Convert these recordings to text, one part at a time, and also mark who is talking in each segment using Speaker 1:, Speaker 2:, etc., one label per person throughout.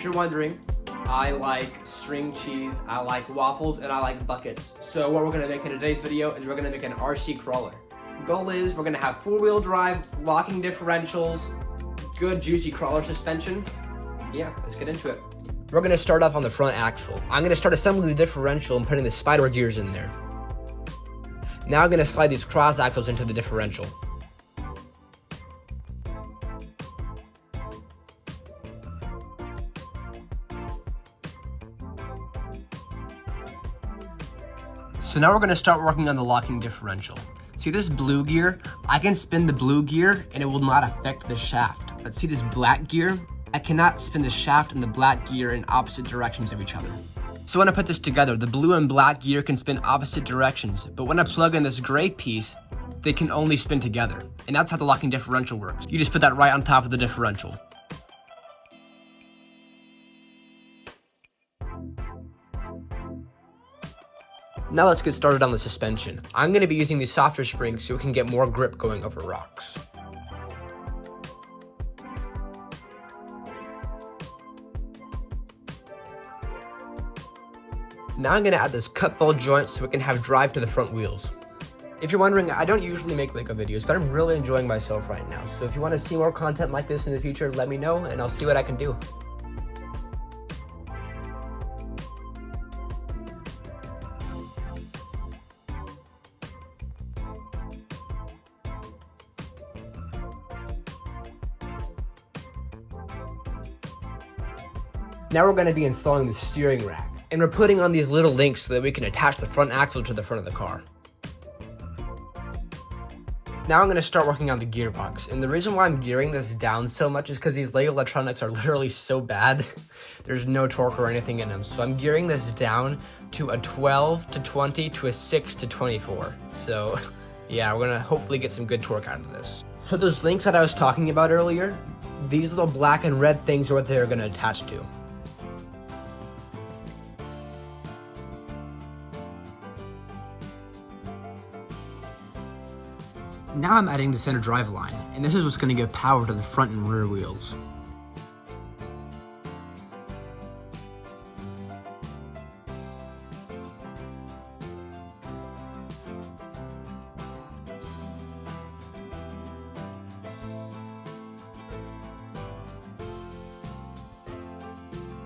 Speaker 1: if you're wondering, I like string cheese, I like waffles, and I like buckets. So what we're gonna make in today's video is we're gonna make an RC crawler. Goal is we're gonna have 4-wheel drive, locking differentials, good juicy crawler suspension. Yeah, let's get into it. We're gonna start off on the front axle. I'm gonna start assembling the differential and putting the spider gears in there. Now I'm gonna slide these cross axles into the differential. So now we're gonna start working on the locking differential. See this blue gear? I can spin the blue gear and it will not affect the shaft. But see this black gear? I cannot spin the shaft and the black gear in opposite directions of each other. So when I put this together, the blue and black gear can spin opposite directions, but when I plug in this gray piece, they can only spin together. And that's how the locking differential works. You just put that right on top of the differential. Now let's get started on the suspension. I'm gonna be using these softer springs so we can get more grip going over rocks. Now I'm gonna add this cut ball joint so we can have drive to the front wheels. If you're wondering, I don't usually make Lego videos, but I'm really enjoying myself right now. So if you wanna see more content like this in the future, let me know and I'll see what I can do. Now we're gonna be installing the steering rack. And we're putting on these little links so that we can attach the front axle to the front of the car. Now I'm gonna start working on the gearbox. And the reason why I'm gearing this down so much is because these Lego electronics are literally so bad. There's no torque or anything in them. So I'm gearing this down to a 12 to 20 to a 6 to 24. So yeah, we're gonna hopefully get some good torque out of this. So those links that I was talking about earlier, these little black and red things are what they're gonna attach to. Now I'm adding the center drive line, and this is what's going to give power to the front and rear wheels.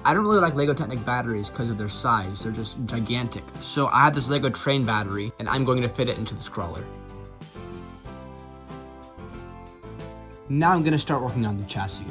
Speaker 1: I don't really like Lego Technic batteries because of their size, they're just gigantic. So I have this Lego train battery, and I'm going to fit it into this crawler. Now I'm going to start working on the chassis.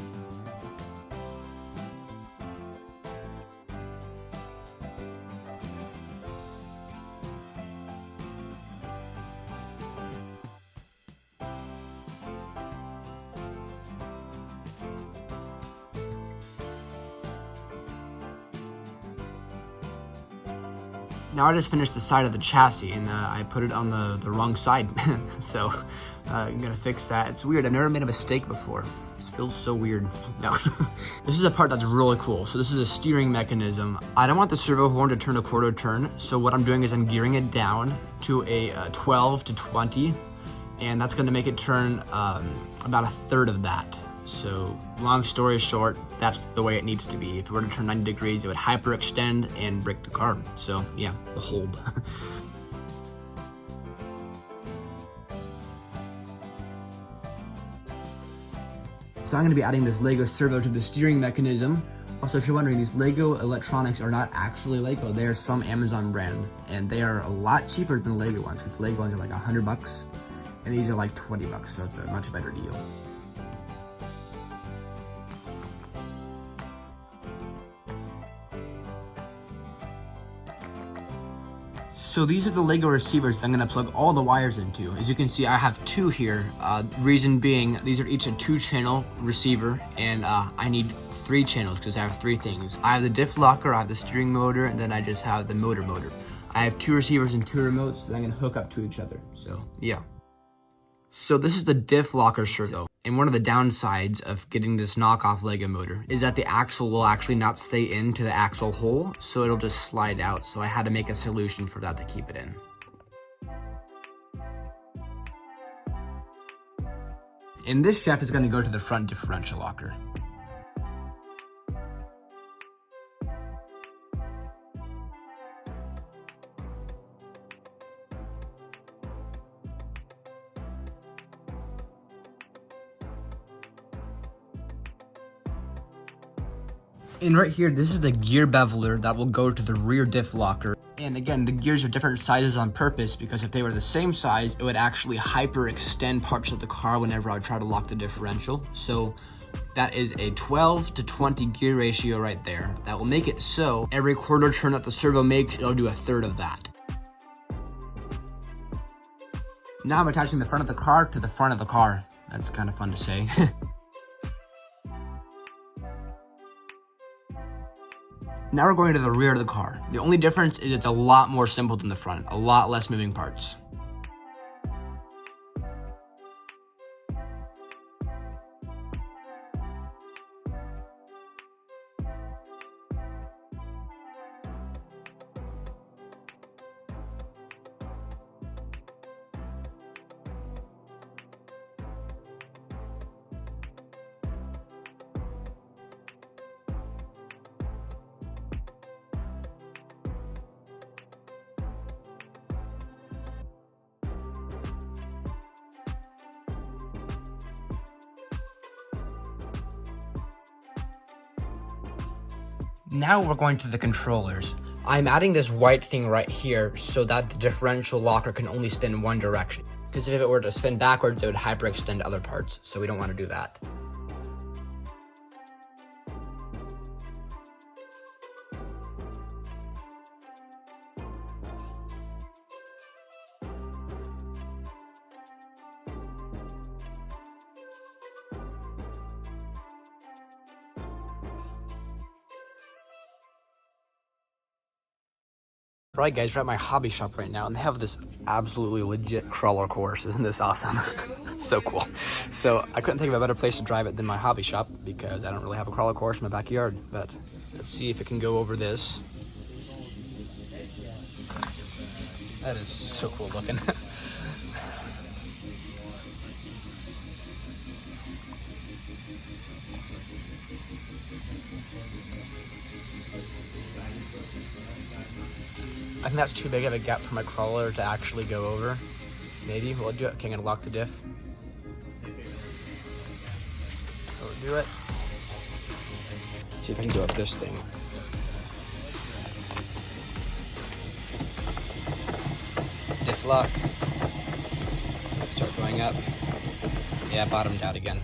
Speaker 1: Now I just finished the side of the chassis and I put it on the wrong side. So I'm gonna fix that. It's weird, I've never made a mistake before. This feels so weird. No. This is a part that's really cool. So this is a steering mechanism. I don't want the servo horn to turn a quarter turn. So what I'm doing is I'm gearing it down to a 12 to 20. And that's gonna make it turn about a third of that. So long story short, that's the way it needs to be. If it were to turn 90 degrees, it would hyperextend and break the car. So yeah, behold. So I'm gonna be adding this Lego servo to the steering mechanism. Also, if you're wondering, these Lego electronics are not actually Lego. They are some Amazon brand, and they are a lot cheaper than the Lego ones, because Lego ones are like $100, and these are like $20, so it's a much better deal. So these are the Lego receivers that I'm gonna plug all the wires into. As you can see, I have two here. Reason being, these are each a 2-channel receiver, and I need 3 channels because I have 3 things. I have the diff locker, I have the steering motor, and then I just have the motor. I have 2 receivers and 2 remotes that I'm gonna hook up to each other, so yeah. So this is the diff locker servo, and one of the downsides of getting this knockoff Lego motor is that the axle will actually not stay into the axle hole, so it'll just slide out. So I had to make a solution for that to keep it in. And this shaft is going to go to the front differential locker. And right here, this is the gear beveler that will go to the rear diff locker. And again, the gears are different sizes on purpose because if they were the same size, it would actually hyperextend parts of the car whenever I would try to lock the differential. So that is a 12 to 20 gear ratio right there. That will make it so every quarter turn that the servo makes, it'll do a third of that. Now I'm attaching the front of the car to the front of the car. That's kind of fun to say. Now we're going to the rear of the car. The only difference is it's a lot more simple than the front, a lot less moving parts. Now we're going to the controllers. I'm adding this white thing right here so that the differential locker can only spin one direction. Because if it were to spin backwards, it would hyperextend other parts, so we don't want to do that. Right guys, we're at my hobby shop right now and they have this absolutely legit crawler course. Isn't this awesome? It's so cool. So I couldn't think of a better place to drive it than my hobby shop because I don't really have a crawler course in my backyard. But let's see if it can go over this. That is so cool looking. I think that's too big of a gap for my crawler to actually go over. Maybe we'll do it. Okay, I'm gonna lock the diff. So we'll do it. See if I can go up this thing. Diff lock. Let's start going up. Yeah, bottomed out again.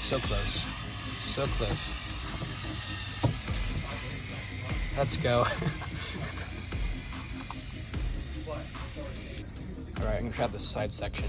Speaker 1: So close. So close. Let's go. Alright, I'm gonna grab the side section.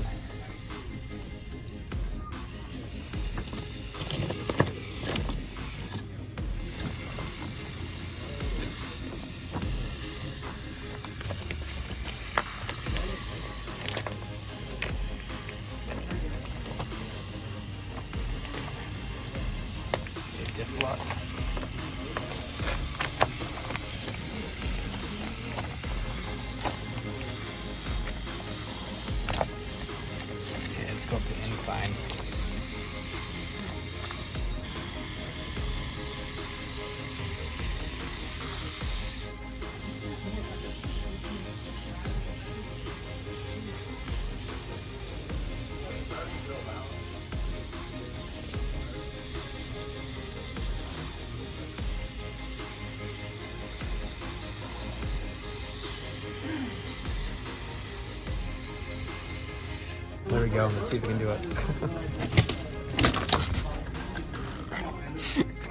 Speaker 1: Diff lock. Okay, let's go up the incline. There we go. Let's see if we can do it.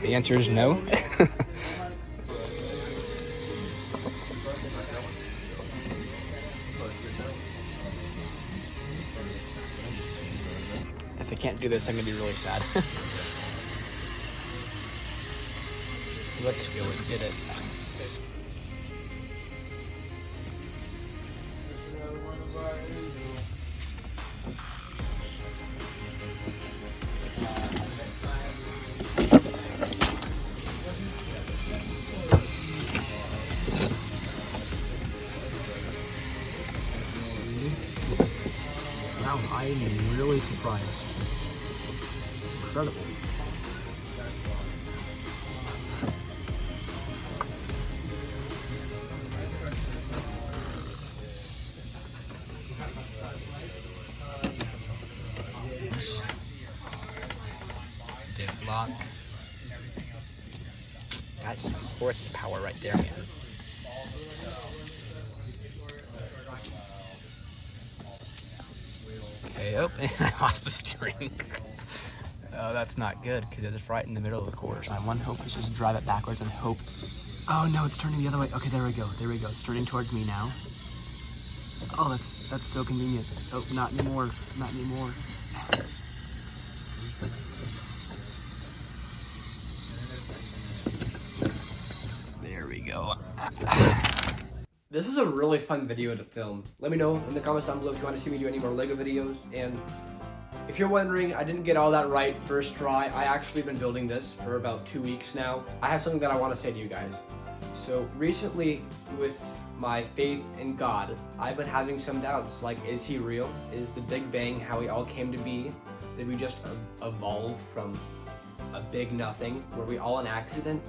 Speaker 1: The answer is no. If I can't do this, I'm gonna be really sad. Let's go and get it. Wow, I am really surprised. Incredible. horsepower right there, man. Okay, oh, I lost the steering. Oh, that's not good, because it's right in the middle of the course. My one hope is just drive it backwards and hope. Oh no, it's turning the other way. Okay, there we go, it's turning towards me now. Oh, that's so convenient. Oh, not anymore, not anymore. There we go. This was a really fun video to film. Let me know in the comments down below if you want to see me do any more LEGO videos. And if you're wondering, I didn't get all that right first try. I actually been building this for about 2 weeks now. I have something that I want to say to you guys. So recently, with my faith in God, I've been having some doubts, like, is he real? Is the Big Bang how we all came to be? Did we just evolve from a big nothing? Were we all an accident?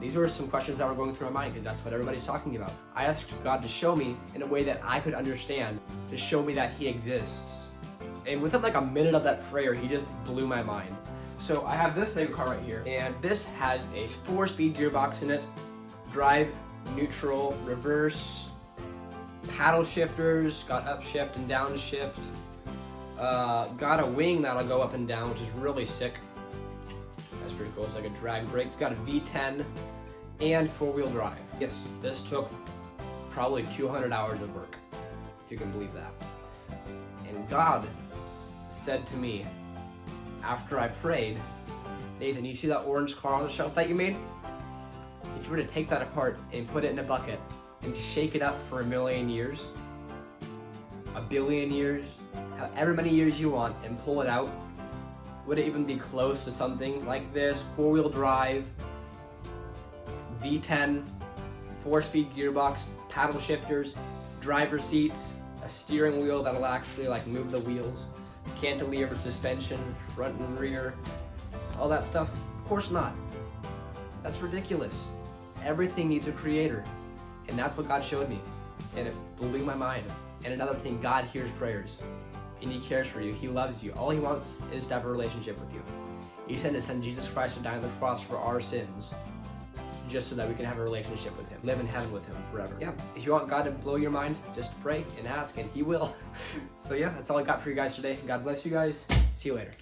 Speaker 1: These were some questions that were going through my mind because that's what everybody's talking about. I asked God to show me in a way that I could understand, to show me that he exists. And within like a minute of that prayer, he just blew my mind. So I have this LEGO car right here, and this has a 4-speed gearbox in it, drive, neutral, reverse, paddle shifters, got upshift and downshift, got a wing that'll go up and down, which is really sick. That's pretty cool. It's like a drag brake. It's got a V10 and 4-wheel drive. Yes, this took probably 200 hours of work, if you can believe that. And God said to me, after I prayed, Nathan, you see that orange car on the shelf that you made? If you were to take that apart and put it in a bucket and shake it up for 1,000,000 years, 1,000,000,000 years, however many years you want, and pull it out, would it even be close to something like this? 4-wheel drive, V10, 4-speed gearbox, paddle shifters, driver seats, a steering wheel that'll actually like move the wheels, cantilever suspension, front and rear, all that stuff? Of course not. That's ridiculous. Everything needs a creator, and that's what God showed me, and it blew my mind. And another thing, God hears prayers, and he cares for you. He loves you. All he wants is to have a relationship with you. He sent his son Jesus Christ to die on the cross for our sins, just so that we can have a relationship with him, live in heaven with him forever. Yeah, if you want God to blow your mind, just pray and ask, and he will. So yeah, that's all I got for you guys today. God bless you guys. See you later.